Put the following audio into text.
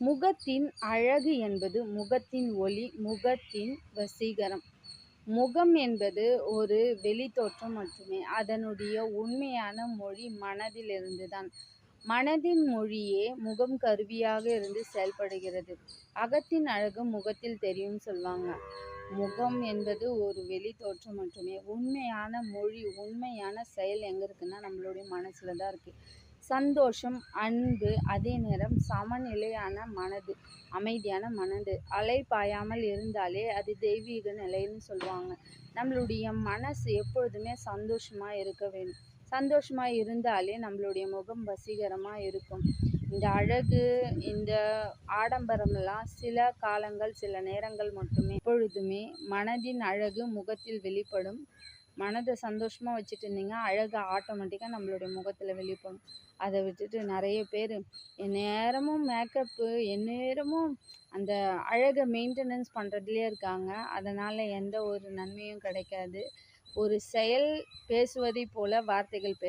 முகத்தின் அழகு என்பது முகத்தின் ஒளி, முகத்தின் வசீகரம். முகம் என்பது ஒரு வெளித்தோற்றம் மட்டுமே. அதனுடைய உண்மையான மொழி மனதிலிருந்துதான். மனதின் மொழியே முகம் கருவியாக இருந்து செயல்படுகிறது. அகத்தின் அழகு முகத்தில் தெரியும் சொல்வாங்க. முகம் என்பது ஒரு வெளித்தோற்றம் மட்டுமே. உண்மையான மொழி, உண்மையான செயல் எங்க இருக்குன்னா நம்மளுடைய மனசுல தான் இருக்கு. சந்தோஷம், அன்பு, அதே நேரம் சமநிலையான மனது, அமைதியான மனது, அலை பாயாமல் இருந்தாலே அது தெய்வீக நிலைன்னு சொல்லுவாங்க. நம்மளுடைய மனசு எப்பொழுதுமே சந்தோஷமா இருக்க வேண்டும். சந்தோஷமா இருந்தாலே நம்மளுடைய முகம் வசீகரமா இருக்கும். இந்த அழகு, இந்த ஆடம்பரம்லாம் சில காலங்கள், சில நேரங்கள் மட்டுமே. எப்பொழுதுமே மனதின் அழகு முகத்தில் வெளிப்படும். மனதை சந்தோஷமா வச்சுட்டு இருந்தீங்கன்னா அழகு ஆட்டோமேட்டிக்காக நம்மளுடைய முகத்தில் வெளிப்படும். அதை விட்டுட்டு நிறைய பேர் எந்நேரமும் மேக்கப்பு, எந்நேரமும் அந்த அழகை மெயின்டெனன்ஸ் பண்ணுறதுலே இருக்காங்க. அதனால் எந்த ஒரு நன்மையும் கிடைக்காது. ஒரு செயல் பேசுவதை போல வார்த்தைகள்